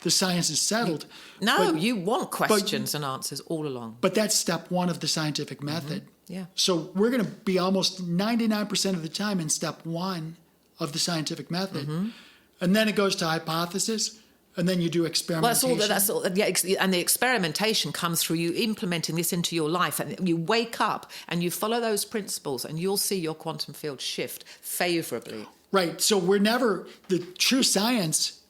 The science is settled. You want questions and answers all along. But that's step one of the scientific method. Yeah. So we're going to be almost 99% of the time in step one of the scientific method. And then it goes to hypothesis, and then you do experimentation. Well, that's all. Yeah, and the experimentation comes through you implementing this into your life, and you wake up and you follow those principles, and you'll see your quantum field shift favorably. Right. So the true science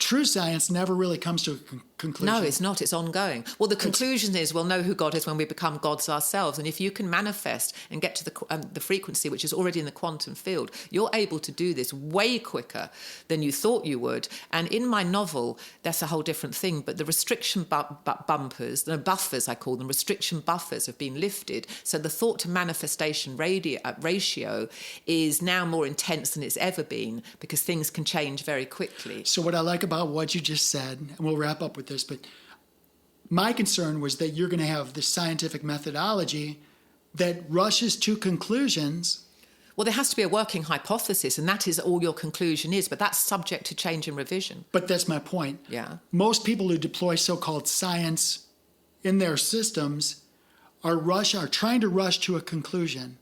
true science never really comes to a conclusion. No, it's not. It's ongoing. Well, the conclusion is we'll know who God is when we become gods ourselves. And if you can manifest and get to the frequency, which is already in the quantum field, you're able to do this way quicker than you thought you would. And in my novel, that's a whole different thing. But the restriction buffers, I call them, restriction buffers have been lifted. So the thought to manifestation ratio is now more intense than it's ever been because things can change very quickly. So what I like about what you just said, and we'll wrap up with this, but my concern was that you're going to have this scientific methodology that rushes to conclusions. Well, there has to be a working hypothesis, and that is all your conclusion is, but that's subject to change and revision. But that's my point. Yeah. Most people who deploy so-called science in their systems are trying to rush to a conclusion.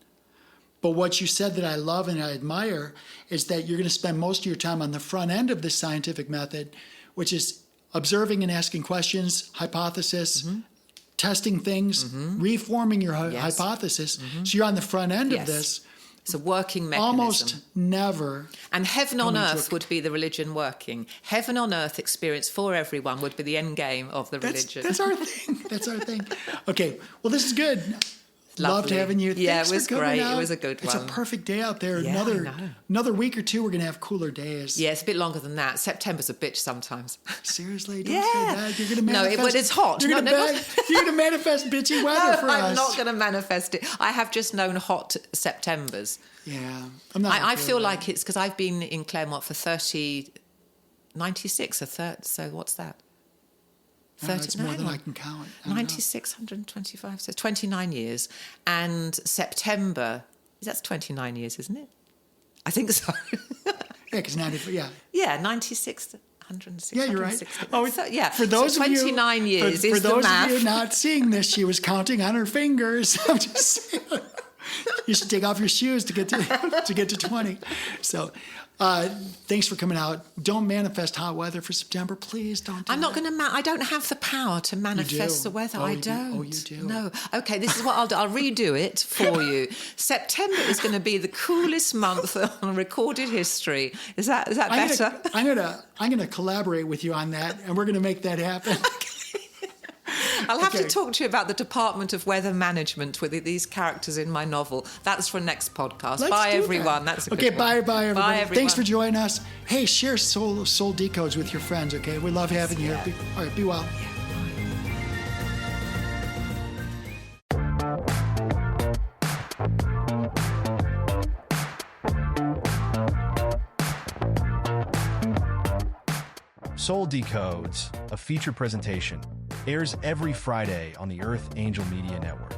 But what you said that I love and I admire is that you're going to spend most of your time on the front end of this scientific method, which is observing and asking questions, hypothesis, testing things, reforming your hypothesis. So you're on the front end of this. It's a working mechanism. Almost never. And heaven on earth would be the religion working. Heaven on earth experience for everyone would be the end game of the religion. That's our thing. That's our thing. Okay, well, this is good. Lovely. Loved having you. Yeah, Thanks it was for coming great. out. It was a good one. It's a perfect day out there. Yeah, Another week or two, we're going to have cooler days. Yeah, it's a bit longer than that. September's a bitch sometimes. Seriously? Don't say that. You're going to manifest. No, but it's hot. You're going to manifest bitchy weather for us. I'm not going to manifest it. I have just known hot Septembers. Yeah. I'm not. I feel like it's because I've been in Claremont for 96, so what's that? 30, it's more than I can count. 96, 125, so 29 years. And September, that's 29 years, isn't it? I think so. Yeah, because 94, yeah. Yeah, 96, 106. Yeah, you're right. Oh, so, yeah. For those so 29 of you, years for is the those math. of you not seeing this, she was counting on her fingers. I'm just saying. You should take off your shoes to get to 20. So, thanks for coming out. Don't manifest hot weather for September, please. Don't. I'm not going to. I don't have the power to manifest the weather. I don't. Oh, you do. No. Okay. This is what I'll do. I'll redo it for you. September is going to be the coolest month on recorded history. Is that better? I'm gonna collaborate with you on that, and we're gonna make that happen. I'll have to talk to you about the Department of Weather Management with these characters in my novel. That's for next podcast. Bye, everyone. That's a good bye, one. bye, everybody. Bye, everyone. Thanks for joining us. Hey, share Soul Decodes with your friends, okay? We love having you here. All right, be well. Soul Decodes, a feature presentation, airs every Friday on the Earth Angel Media Network.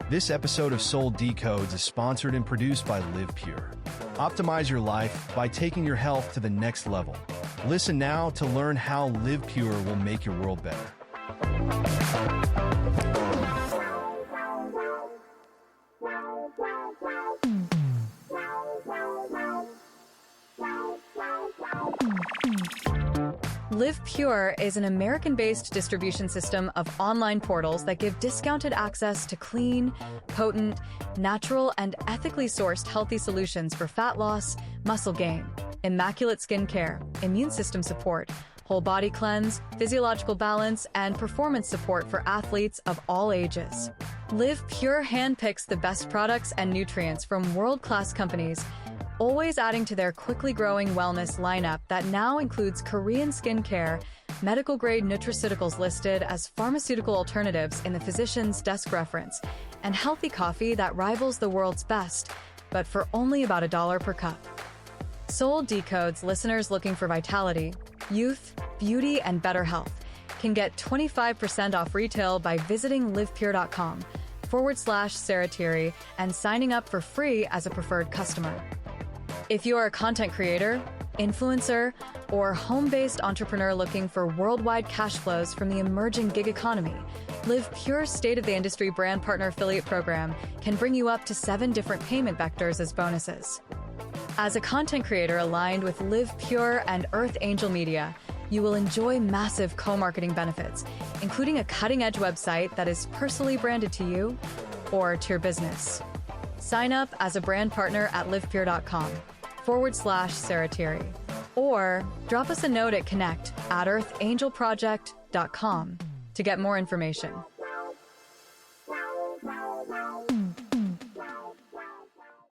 This episode of Soul Decodes is sponsored and produced by Live Pure. Optimize your life by taking your health to the next level. Listen now to learn how Live Pure will make your world better. Live Pure is an American-based distribution system of online portals that give discounted access to clean, potent, natural, and ethically sourced healthy solutions for fat loss, muscle gain, immaculate skin care, immune system support, whole body cleanse, physiological balance, and performance support for athletes of all ages. Live Pure handpicks the best products and nutrients from world-class companies, always adding to their quickly growing wellness lineup that now includes Korean skincare, medical-grade nutraceuticals listed as pharmaceutical alternatives in the physician's desk reference, and healthy coffee that rivals the world's best, but for only about $1 per cup. Soul Decodes listeners looking for vitality, youth, beauty, and better health can get 25% off retail by visiting livepure.com/Sarah Tirri and signing up for free as a preferred customer. If you are a content creator, influencer, or home-based entrepreneur looking for worldwide cash flows from the emerging gig economy, Live Pure's state-of-the-industry brand partner affiliate program can bring you up to 7 different payment vectors as bonuses. As a content creator aligned with Live Pure and Earth Angel Media, you will enjoy massive co-marketing benefits, including a cutting-edge website that is personally branded to you or to your business. Sign up as a brand partner at livepure.com/Sarah Tirri. Or drop us a note at connect@earthangelproject.com to get more information.